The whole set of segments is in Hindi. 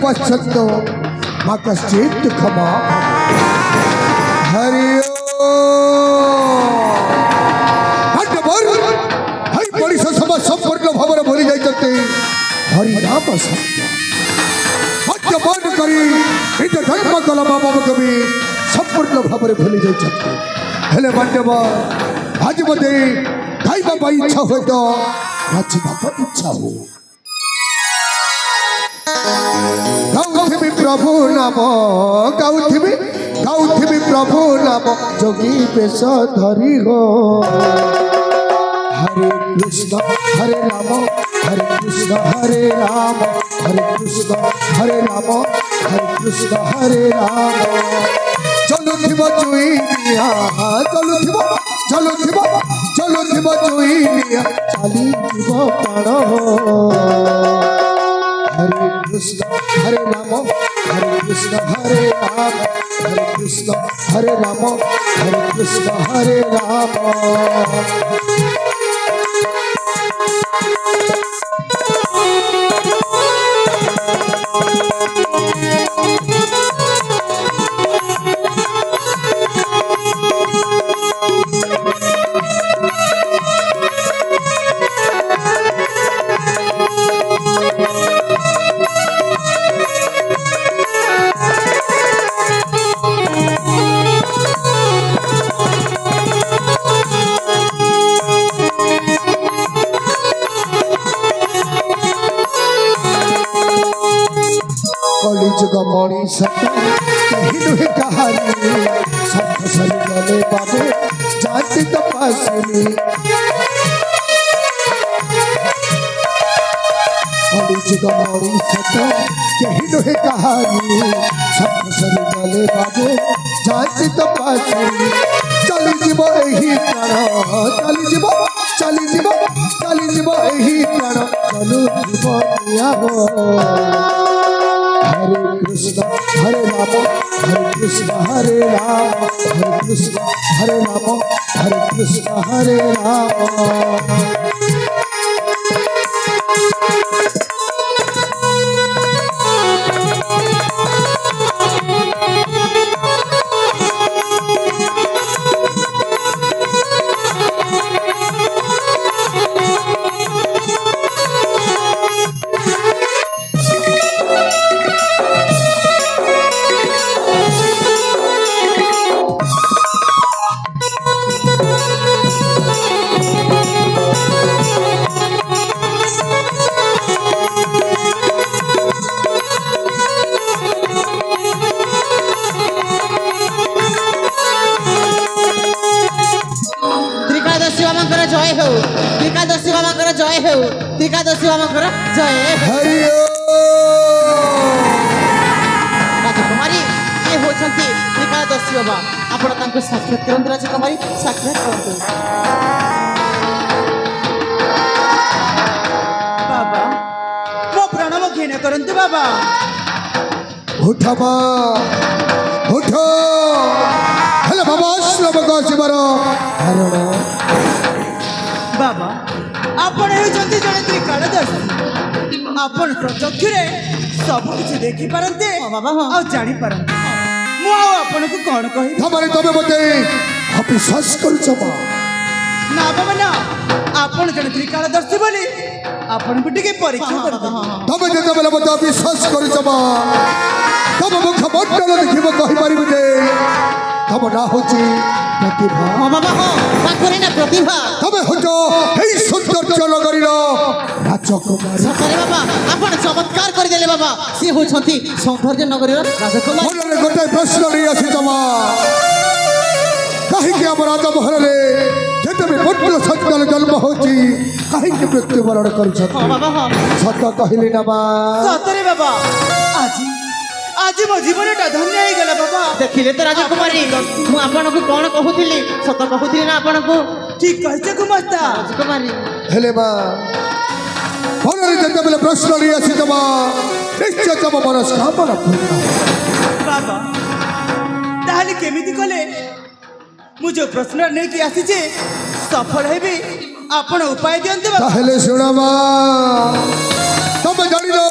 पश्चात माँ कश्चित क्षमा हरि सभा संपूर्ण भाव भूली जाते हरि नाम सत्य मद्यपान करी निज धर्म कला बाबा कवि संपूर्ण भाव भूली जाते हेले मान्यव आज मत खाइबा इच्छा हो तो नाचवा इच्छा हो गाउथिबी प्रभु नाम गाउथिबी प्रभु नाम जोगी पेश धरी हो हरे कृष्ण हरे राम हरे कृष्ण हरे राम हरे कृष्ण हरे राम हरे कृष्ण हरे राम चलुथिब चुईनिया चलुथिब चुईनिया चलीथिब प्राण हरे कृष्ण हरे राम हरे कृष्ण हरे राम हरे कृष्ण हरे राम हरे कृष्ण हरे राम मणि सही कहानी सब सही गले बाबे जाति तपस्वी मणि सही कहानी सब सही गले बाबे जाति तपस्वी चली जीव एही प्राण चली जीव एही प्राण चलू जीव हरे कृष्ण हरे राम हरे कृष्ण हरे राम हरे कृष्ण हरे राम हरे कृष्ण हरे राम जय हो त्रिकादशी बाबांकर जय हरि राजकुमारी ये होचंती त्रिकादशी बाबा आपण तांको साक्षात करंतु राजकुमारी साक्षात करंतु बाबा मो प्रणव घेने करंतु बाबा उठा उठो हेलो बाबा श्रम को शिवरो हरण बाबा आपण हेउचंती जने त्रिकालदर्शी आपण प्रचक्षुरे सब किछि देखि परंते बाबा आ जानि परंते मु आ आपण को कोन कहि तमरे तबे बते अविश्वास करू छबा ना बाबा ना आपण जने त्रिकालदर्शी बोली आपण को टिके परीक्षा कर तबे जे तबे बते अविश्वास करू छबा तब मुख मंडल देखिबो कहि परिबे जे तब ना होची प्रतिभा बाबा हो पाखरे ना प्रतिभा तबे होजो एई सुंदर चलगरीरो राजकुमारी सतरे बाबा आपण चमत्कार करि देले बाबा से होछंती सौंदर्य नगरीरो राजकुमारी मोरे गोटे प्रश्न रे आसी तमा कहि के हम राजा महल रे जेते भी पुत्र सत्कल जन्म होची कहि के मृत्यु वरण करि छथि बाबा हो सत कहिली ना बा सतरे बाबा आज मो जीवनटा धन्य हो गला बाबा देखिले तो राजकुमारी मु आपन को कोन कहूतिली सत कहूतिली ना आपन को ठीक कहछे गुमास्ता राजकुमारी हेले बा भनरे जते बेले प्रश्न रि आसी तबा निश्चय तब मनस कामना पूर्ण बाबा ताहले केमिति कले मु जो प्रश्न नै कि आसी जे सफल हेबी आपन उपाय दियंते बाबा ताहले सुणामा तब जानिलो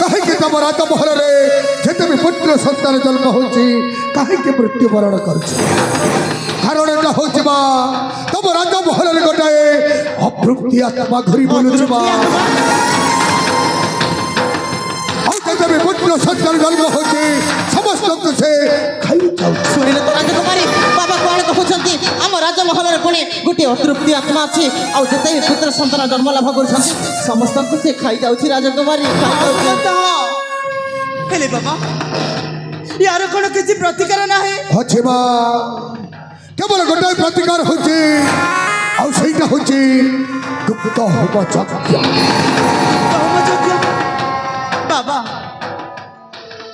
कहीं तुम राजमहल जिते भी पुत्र संतान जन्म होची कहीं मृत्युवरण कर कारण एटा हूँ तुम राजमहल गोटाए अतृप्ति आत्मा घुरी बुलुवा भी पुत्र संतान जन्म होची समस्त से खाई जाऊ सुनिले तो राजकुमारी बाबा कौन कहते आम राजमहल पुणी गोटे अतृप्ति आत्मा अच्छी आउ जिते भी पुत्र संतान जन्म लाभ कर समस्त से खाई जाऊँ राजकुमारी हेले बाबा यार कौन किसी प्रतिकार ना है अच्छे बा केवल गोटाए प्रतिकार होची आउ सेटा होची गुप्त होम यज्ञ बाबा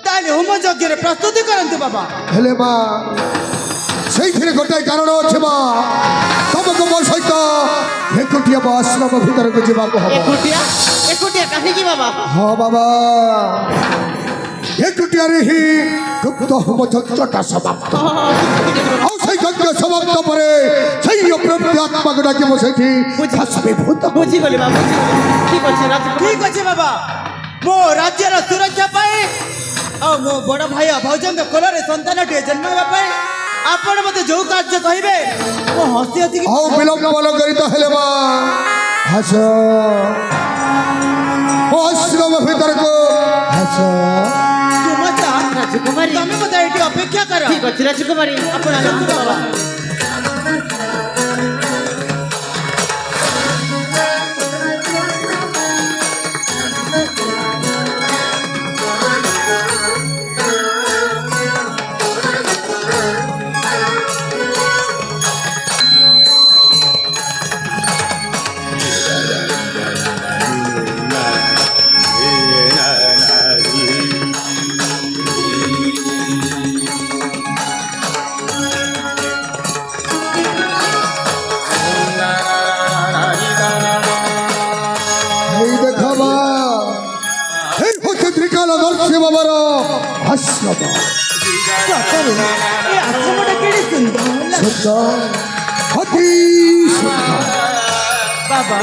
ताले होम यज्ञ रे प्रस्तुति करंतु बाबा हेले बा सेइथिरे गोटाए कारण अछि बा तुमको मो सहित एकुटिया आश्रम भीतर को जीवा को हबो एकुटिया काहे की बाबा हां बाबा एकुटिया रे ही गुप्त होम यज्ञटा समाप्त आ सेइ यज्ञ समाप्त परे सेइ अप्रप्त आत्मा गुडा के मो सहित भस्मीभूत बुझी गली बाबा ठीक अछि राजकुमारी ठीक अछि बाबा मो राज्यर सुरक्षा पाए आ मो बड़ भाई भौजन कोलरे संतान टे जन्म हेबा पाए आपण मते जो कार्य कहिबे ओ हसी हसी आओ विलंब बोल करी तो हेले बा हस ओ आश्रम भीतर को हस तुमचा राजकुमारी तमे मते एटी अपेक्षा कर ठीक अछि राजकुमारी आपण आनंद बाबा आश्रम ए आश्रमटा केडी सुंदर अति सुंदर बाबा